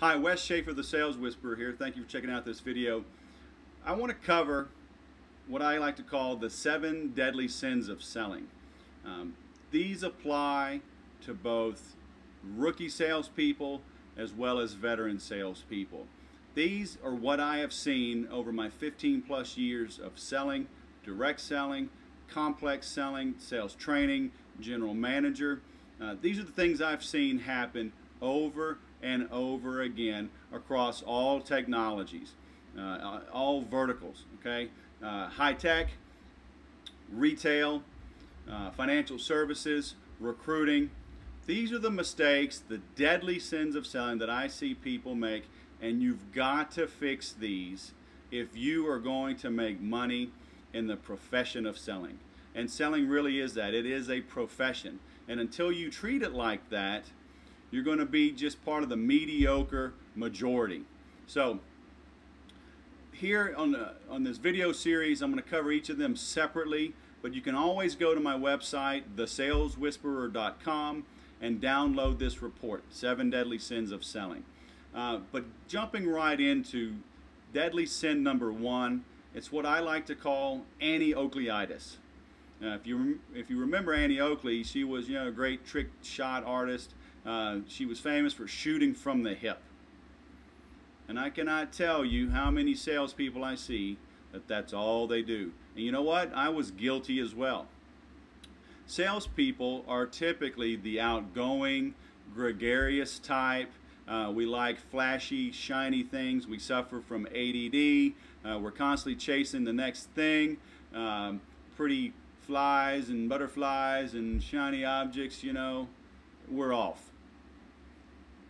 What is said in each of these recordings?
Hi, Wes Schaeffer, the Sales Whisperer here. Thank you for checking out this video. I want to cover what I like to call the 7 deadly sins of selling. These apply to both rookie salespeople as well as veteran salespeople. These are what I have seen over my 15 plus years of selling, direct selling, complex selling, sales training, general manager. These are the things I've seen happen over and over again across all technologies, all verticals, okay? High tech, retail, financial services, recruiting. These are the mistakes, the deadly sins of selling that I see people make, and you've got to fix these if you are going to make money in the profession of selling. And selling really is that. It is a profession. And until you treat it like that, you're going to be just part of the mediocre majority. So here on this video series, I'm going to cover each of them separately, but you can always go to my website, thesaleswhisperer.com, and download this report, 7 Deadly Sins of Selling. But jumping right into deadly sin number 1, it's what I like to call Annie Oakley-itis. If you remember Annie Oakley, she was a great trick shot artist. She was famous for shooting from the hip. And I cannot tell you how many salespeople I see that's all they do. And you know what? I was guilty as well. Salespeople are typically the outgoing, gregarious type. We like flashy, shiny things. We suffer from ADD. We're constantly chasing the next thing. Pretty flies and butterflies and shiny objects, we're off.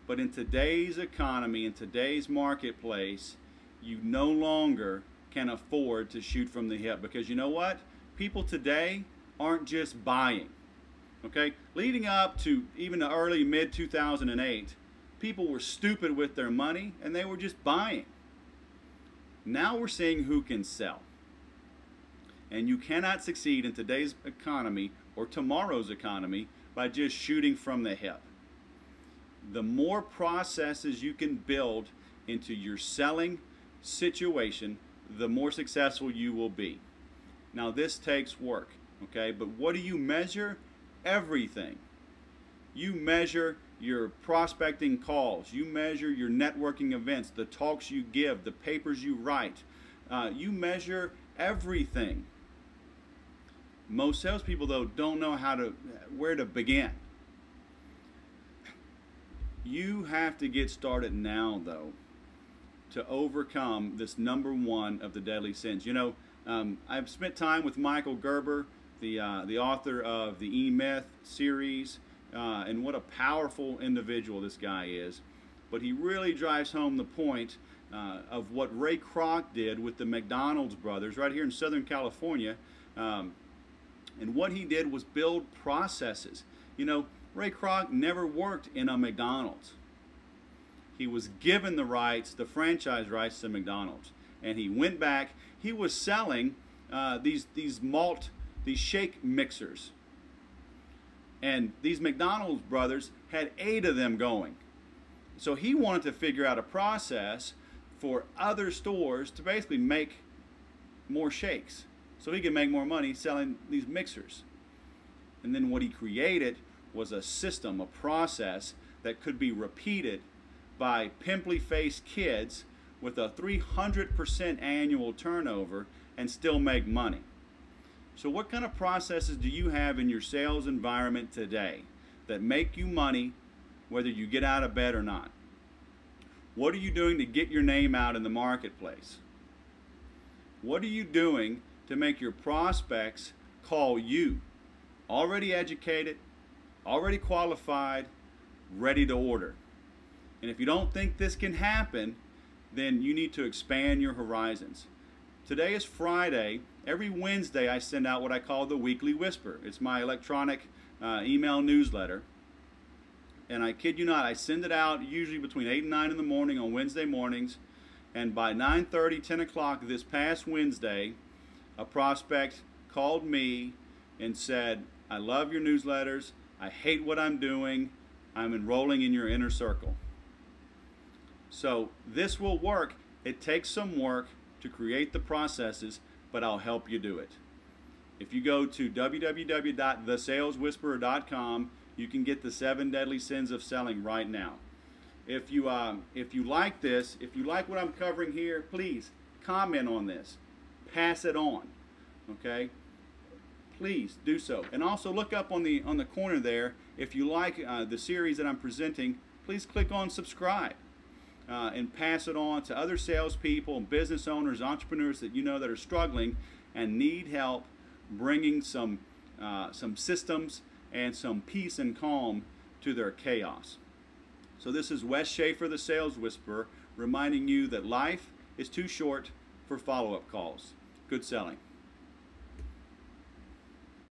But in today's economy, in today's marketplace, you no longer can afford to shoot from the hip, because you know what? People today aren't just buying. Okay? Leading up to even the early mid-2008, people were stupid with their money and they were just buying. Now we're seeing who can sell. And you cannot succeed in today's economy or tomorrow's economy by just shooting from the hip. The more processes you can build into your selling situation, the more successful you will be. Now this takes work, okay? But what do you measure? Everything. You measure your prospecting calls. You measure your networking events, the talks you give, the papers you write. You measure everything. Most salespeople, though, don't know where to begin. You have to get started now, though, to overcome this number 1 of the deadly sins. I've spent time with Michael Gerber, the author of the E-Myth series, and what a powerful individual this guy is. But he really drives home the point of what Ray Kroc did with the McDonald's brothers right here in Southern California. And what he did was build processes. Ray Kroc never worked in a McDonald's. He was given the rights, the franchise rights to McDonald's. And he went back. He was selling these shake mixers. And these McDonald's brothers had 8 of them going. So he wanted to figure out a process for other stores to basically make more shakes, so he could make more money selling these mixers. And then what he created was a system, a process that could be repeated by pimply-faced kids with a 300% annual turnover and still make money. So what kind of processes do you have in your sales environment today that make you money whether you get out of bed or not? What are you doing to get your name out in the marketplace? What are you doing to make your prospects call you? Already educated, already qualified, ready to order. And if you don't think this can happen, then you need to expand your horizons. Today is Friday. Every Wednesday I send out what I call the Weekly Whisper. It's my electronic email newsletter. And I kid you not, I send it out usually between 8 and 9 in the morning on Wednesday mornings. And by 9:30, 10 o'clock this past Wednesday, a prospect called me and said, I love your newsletters. I hate what I'm doing. I'm enrolling in your inner circle. So this will work. It takes some work to create the processes, but I'll help you do it. If you go to www.thesaleswhisperer.com, you can get the 7 deadly sins of selling right now. If you like this, if you like what I'm covering here, please comment on this. Pass it on. Okay? Please do so. And also look up on the corner there. If you like the series that I'm presenting, please click on subscribe and pass it on to other salespeople, business owners, entrepreneurs that you know that are struggling and need help bringing some systems and some peace and calm to their chaos. So this is Wes Schaeffer, the Sales Whisperer, reminding you that life is too short for follow-up calls. Good selling.